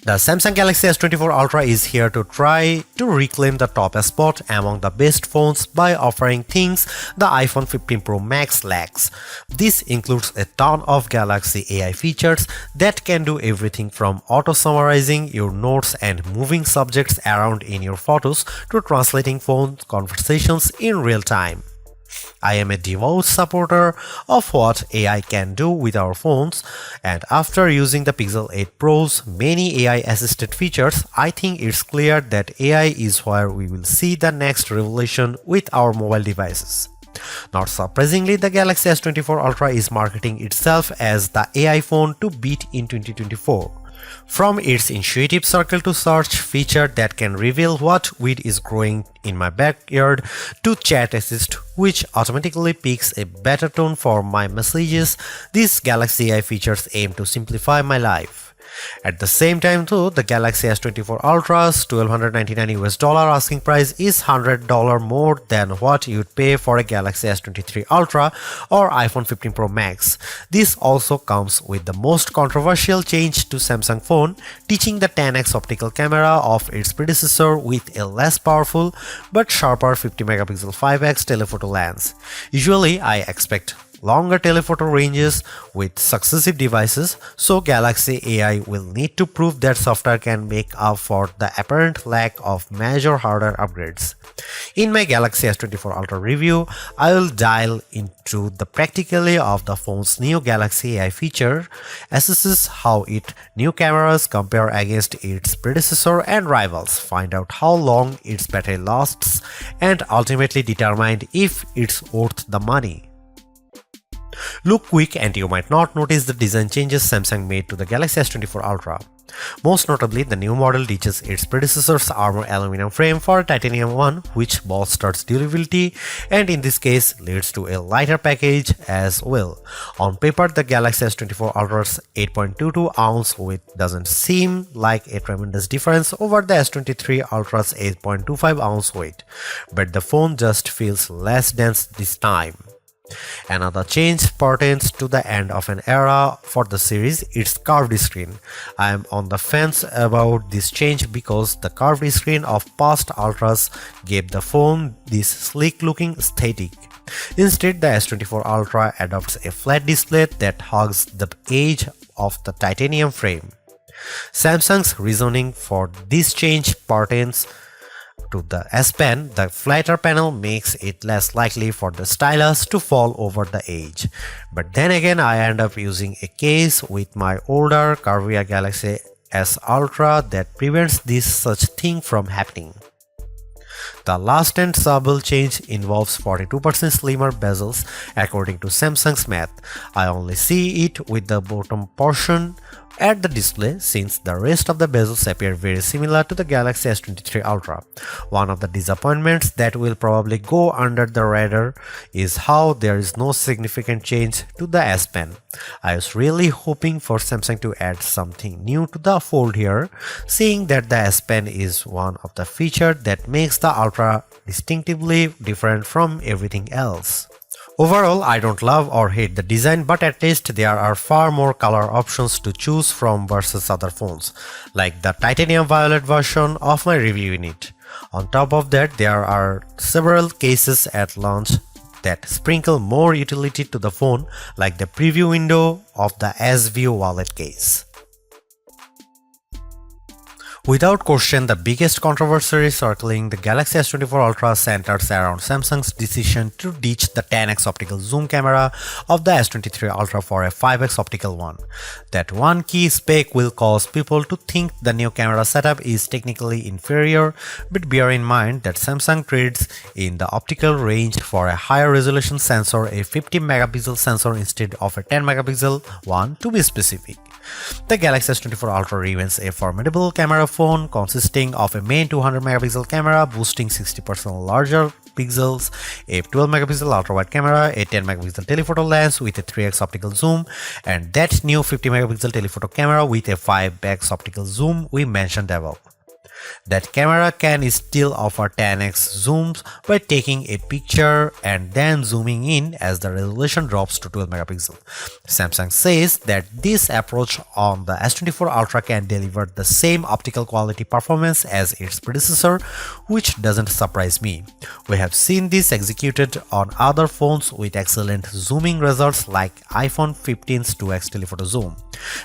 The Samsung Galaxy S24 Ultra is here to try to reclaim the top spot among the best phones by offering things the iPhone 15 Pro Max lacks. This includes a ton of Galaxy AI features that can do everything from auto-summarizing your notes and moving subjects around in your photos to translating phone conversations in real time. I am a devout supporter of what AI can do with our phones, and after using the Pixel 8 Pro's many AI-assisted features, I think it's clear that AI is where we will see the next revolution with our mobile devices. Not surprisingly, the Galaxy S24 Ultra is marketing itself as the AI phone to beat in 2024. From its intuitive circle to search feature that can reveal what weed is growing in my backyard to chat assist which automatically picks a better tone for my messages, these Galaxy AI features aim to simplify my life. At the same time though, the Galaxy S24 Ultra's $1,299 asking price is $100 more than what you'd pay for a Galaxy S23 Ultra or iPhone 15 Pro Max. This also comes with the most controversial change to Samsung phone, teaching the 10x optical camera of its predecessor with a less powerful but sharper 50 megapixel 5x telephoto lens. Usually I expect longer telephoto ranges with successive devices, so Galaxy AI will need to prove that software can make up for the apparent lack of major hardware upgrades. In my Galaxy S24 Ultra review, I will dial into the practicality of the phone's new Galaxy AI feature, assesses how its new cameras compare against its predecessor and rivals, find out how long its battery lasts, and ultimately determine if it's worth the money. Look quick and you might not notice the design changes Samsung made to the Galaxy S24 Ultra. Most notably, the new model ditches its predecessor's armor aluminum frame for a titanium one, which bolsters durability and in this case leads to a lighter package as well. On paper, the Galaxy S24 Ultra's 8.22 ounce weight doesn't seem like a tremendous difference over the S23 Ultra's 8.25 ounce weight, but the phone just feels less dense this time. Another change pertains to the end of an era for the series, its curved screen. I am on the fence about this change because the curved screen of past Ultras gave the phone this sleek looking aesthetic. Instead, the S24 Ultra adopts a flat display that hugs the edge of the titanium frame. Samsung's reasoning for this change pertains to the S Pen. The flatter panel makes it less likely for the stylus to fall over the edge. But then again, I end up using a case with my older curvier Galaxy S Ultra that prevents this such thing from happening. The last and subtle change involves 42% slimmer bezels according to Samsung's math. I only see it with the bottom portion at the display since the rest of the bezels appear very similar to the Galaxy S23 Ultra. One of the disappointments that will probably go under the radar is how there is no significant change to the S Pen. I was really hoping for Samsung to add something new to the fold here, seeing that the S Pen is one of the features that makes the Ultra distinctively different from everything else. Overall, I don't love or hate the design, but at least there are far more color options to choose from versus other phones, like the titanium violet version of my review unit. On top of that, there are several cases at launch that sprinkle more utility to the phone, like the preview window of the S View wallet case. Without question, the biggest controversy circling the Galaxy S24 Ultra centers around Samsung's decision to ditch the 10x optical zoom camera of the S23 Ultra for a 5x optical one. That one key spec will cause people to think the new camera setup is technically inferior, but bear in mind that Samsung trades in the optical range for a higher resolution sensor, a 50 megapixel sensor instead of a 10 megapixel one to be specific. The Galaxy S24 Ultra remains a formidable camera phone consisting of a main 200 megapixel camera boasting 60% larger pixels, a 12 megapixel ultra-wide camera, a 10 megapixel telephoto lens with a 3x optical zoom, and that new 50 megapixel telephoto camera with a 5x optical zoom we mentioned above. That camera can still offer 10x zooms by taking a picture and then zooming in as the resolution drops to 12 megapixels. Samsung says that this approach on the S24 Ultra can deliver the same optical quality performance as its predecessor, which doesn't surprise me. We have seen this executed on other phones with excellent zooming results like iPhone 15's 2x telephoto zoom.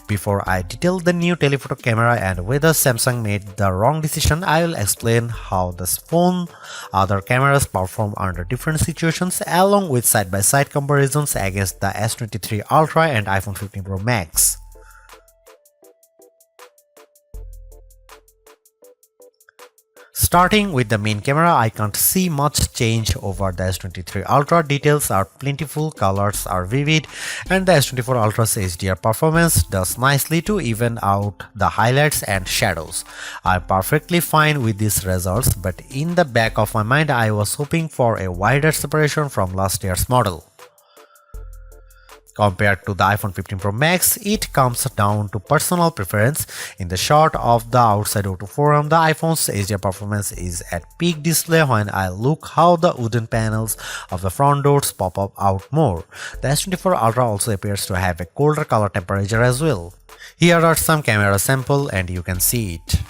Before I detail the new telephoto camera and whether Samsung made the wrong decision, I will explain how this phone other cameras perform under different situations along with side-by-side comparisons against the S23 Ultra and iPhone 15 Pro Max. Starting with the main camera, I can't see much change over the S23 Ultra. Details are plentiful, colors are vivid, and the S24 Ultra's HDR performance does nicely to even out the highlights and shadows. I'm perfectly fine with these results, but in the back of my mind I was hoping for a wider separation from last year's model. Compared to the iPhone 15 Pro Max, it comes down to personal preference. In the shot of the outside O2 forum, the iPhone's HDR performance is at peak display when I look how the wooden panels of the front doors pop up out more. The S24 Ultra also appears to have a colder color temperature as well. Here are some camera samples and you can see it.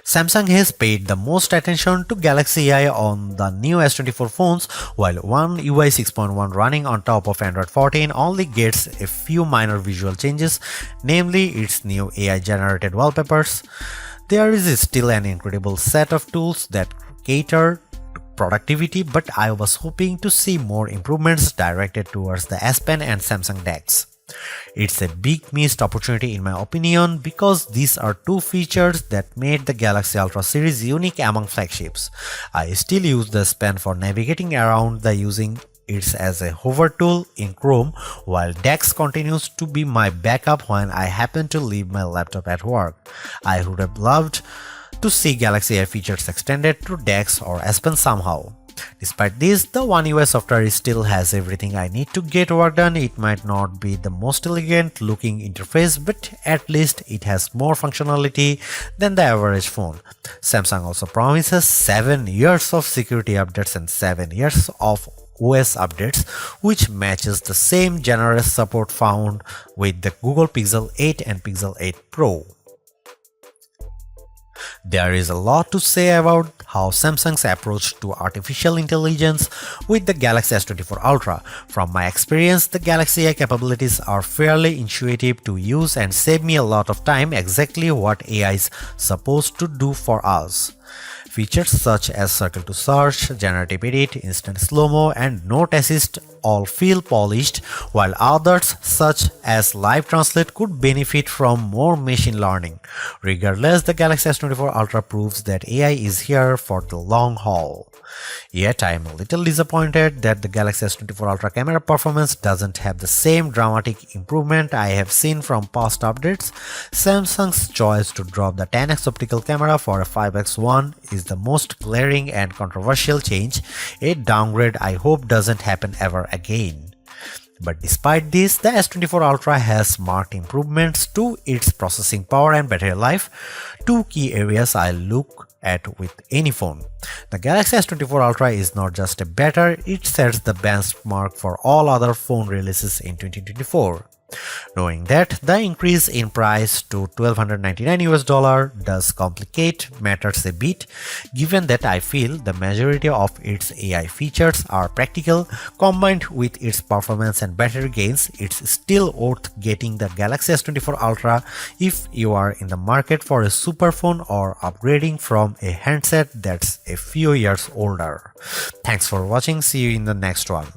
Samsung has paid the most attention to Galaxy AI on the new S24 phones, while One UI 6.1 running on top of Android 14 only gets a few minor visual changes, namely its new AI-generated wallpapers. There is still an incredible set of tools that cater to productivity, but I was hoping to see more improvements directed towards the S Pen and Samsung DeX. It's a big missed opportunity in my opinion because these are two features that made the Galaxy Ultra series unique among flagships. I still use the S Pen for navigating around the using it as a hover tool in Chrome, while DeX continues to be my backup when I happen to leave my laptop at work. I would have loved to see Galaxy AI features extended to DeX or S Pen somehow. Despite this, the One UI software still has everything I need to get work done. It might not be the most elegant looking interface, but at least it has more functionality than the average phone. Samsung also promises 7 years of security updates and 7 years of OS updates, which matches the same generous support found with the Google Pixel 8 and Pixel 8 Pro. There is a lot to say about how Samsung's approach to artificial intelligence with the Galaxy S24 Ultra. From my experience, the Galaxy AI capabilities are fairly intuitive to use and save me a lot of time, exactly what AI is supposed to do for us. Features such as circle to search, generative edit, instant slow-mo, and note assist all feel polished, while others such as live translate could benefit from more machine learning. Regardless, the Galaxy S24 Ultra proves that AI is here for the long haul. Yet I am a little disappointed that the Galaxy S24 Ultra camera performance doesn't have the same dramatic improvement I have seen from past updates. Samsung's choice to drop the 10x optical camera for a 5x one is the most glaring and controversial change. A downgrade I hope doesn't happen ever again. But despite this, the S24 Ultra has marked improvements to its processing power and battery life, two key areas I look at with any phone. The Galaxy S24 Ultra is not just a better, it sets the benchmark for all other phone releases in 2024. Knowing that the increase in price to $1,299 does complicate matters a bit, given that I feel the majority of its AI features are practical, combined with its performance and battery gains, it's still worth getting the Galaxy S24 Ultra if you are in the market for a super phone or upgrading from a handset that's a few years older. Thanks for watching, see you in the next one.